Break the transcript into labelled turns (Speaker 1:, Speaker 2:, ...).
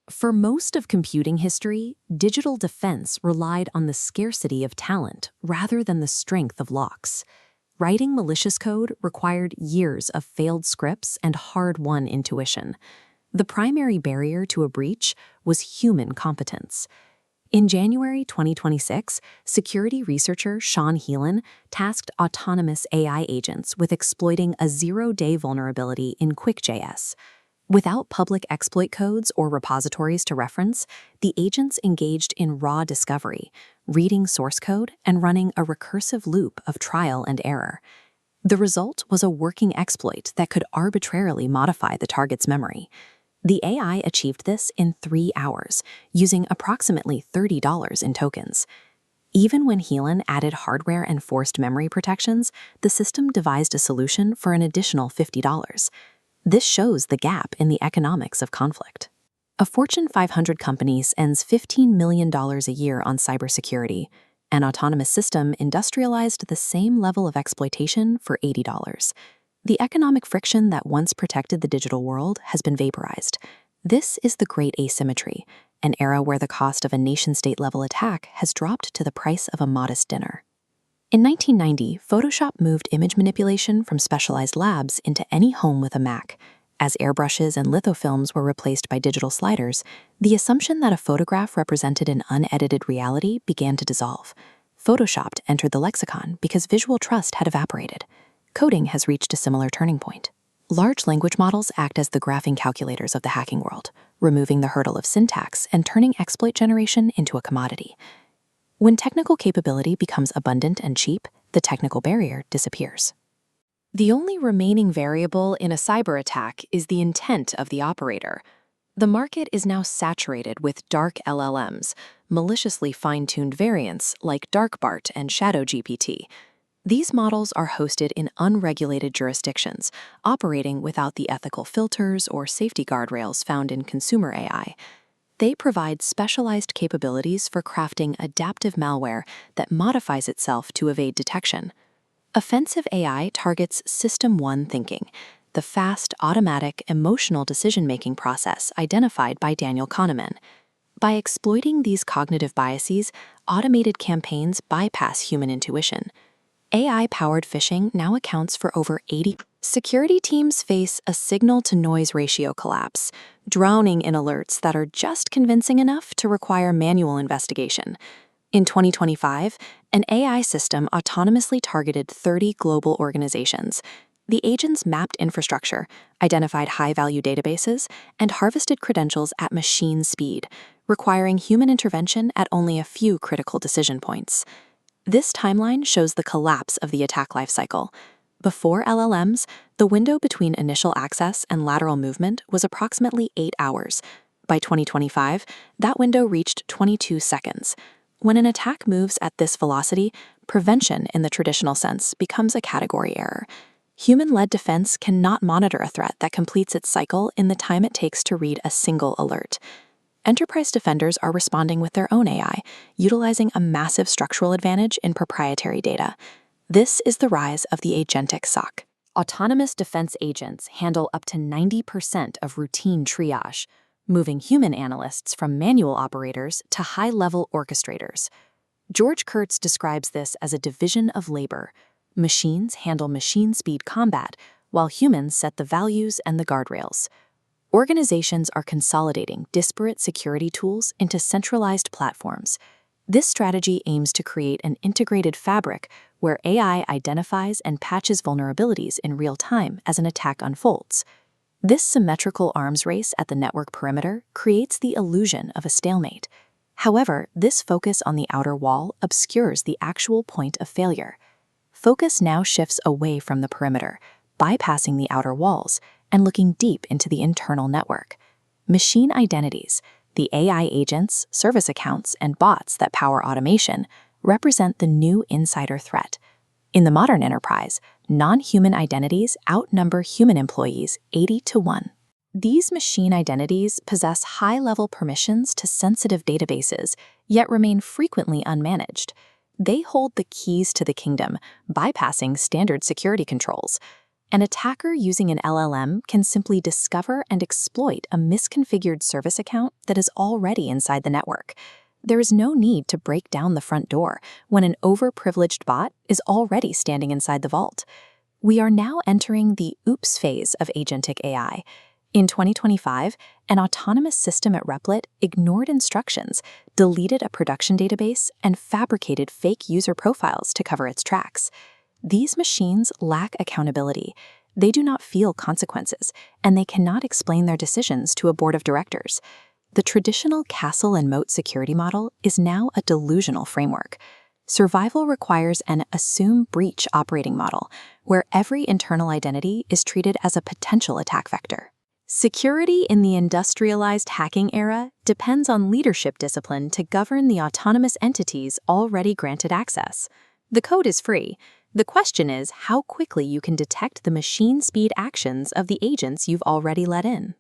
Speaker 1: For most of computing history, digital defense relied on the scarcity of talent rather than the strength of locks. Writing malicious code required years of failed scripts and hard-won intuition. The primary barrier to a breach was human competence. In January 2026, security researcher Sean Heelan tasked autonomous AI agents with exploiting a zero-day vulnerability in QuickJS. Without public exploit codes or repositories to reference, the agents engaged in raw discovery, reading source code and running a recursive loop of trial and error. The result was a working exploit that could arbitrarily modify the target's memory. The AI achieved this in 3 hours, using approximately $30 in tokens. Even when Heelan added hardware and forced memory protections, the system devised a solution for an additional $50. This shows the gap in the economics of conflict. A Fortune 500 company spends $15 million a year on cybersecurity. An autonomous system industrialized the same level of exploitation for $80. The economic friction that once protected the digital world has been vaporized. This is the great asymmetry, an era where the cost of a nation-state level attack has dropped to the price of a modest dinner. In 1990, Photoshop moved image manipulation from specialized labs into any home with a Mac. As airbrushes and lithofilms were replaced by digital sliders, the assumption that a photograph represented an unedited reality began to dissolve. Photoshopped entered the lexicon because visual trust had evaporated. Coding has reached a similar turning point. Large language models act as the graphing calculators of the hacking world, removing the hurdle of syntax and turning exploit generation into a commodity. When technical capability becomes abundant and cheap, the technical barrier disappears. The only remaining variable in a cyber attack is the intent of the operator. The market is now saturated with dark LLMs, maliciously fine-tuned variants like DarkBART and ShadowGPT. These models are hosted in unregulated jurisdictions, operating without the ethical filters or safety guardrails found in consumer AI. They provide specialized capabilities for crafting adaptive malware that modifies itself to evade detection. Offensive AI targets System 1 thinking, the fast, automatic, emotional decision-making process identified by Daniel Kahneman. By exploiting these cognitive biases, automated campaigns bypass human intuition. AI-powered phishing now accounts for over 80%. Security teams face a signal-to-noise ratio collapse, drowning in alerts that are just convincing enough to require manual investigation. In 2025, an AI system autonomously targeted 30 global organizations. The agents mapped infrastructure, identified high-value databases, and harvested credentials at machine speed, requiring human intervention at only a few critical decision points. This timeline shows the collapse of the attack lifecycle. Before LLMs, the window between initial access and lateral movement was approximately 8 hours. By 2025, that window reached 22 seconds. When an attack moves at this velocity, prevention in the traditional sense becomes a category error. Human-led defense cannot monitor a threat that completes its cycle in the time it takes to read a single alert. Enterprise defenders are responding with their own AI, utilizing a massive structural advantage in proprietary data. This is the rise of the agentic SOC. Autonomous defense agents handle up to 90% of routine triage, moving human analysts from manual operators to high-level orchestrators. George Kurtz describes this as a division of labor. Machines handle machine-speed combat, while humans set the values and the guardrails. Organizations are consolidating disparate security tools into centralized platforms. This strategy aims to create an integrated fabric where AI identifies and patches vulnerabilities in real time as an attack unfolds. This symmetrical arms race at the network perimeter creates the illusion of a stalemate. However, this focus on the outer wall obscures the actual point of failure. Focus now shifts away from the perimeter, bypassing the outer walls and looking deep into the internal network. Machine identities, the AI agents, service accounts, and bots that power automation, represent the new insider threat. In the modern enterprise, non-human identities outnumber human employees 80-1. These machine identities possess high-level permissions to sensitive databases, yet remain frequently unmanaged. They hold the keys to the kingdom, bypassing standard security controls. An attacker using an LLM can simply discover and exploit a misconfigured service account that is already inside the network. There is no need to break down the front door when an overprivileged bot is already standing inside the vault. We are now entering the oops phase of agentic AI. In 2025, an autonomous system at Replit ignored instructions, deleted a production database, and fabricated fake user profiles to cover its tracks. These machines lack accountability. They do not feel consequences, and they cannot explain their decisions to a board of directors. The traditional castle and moat security model is now a delusional framework. Survival requires an assume breach operating model, where every internal identity is treated as a potential attack vector. Security in the industrialized hacking era depends on leadership discipline to govern the autonomous entities already granted access. The code is free. The question is how quickly you can detect the machine speed actions of the agents you've already let in.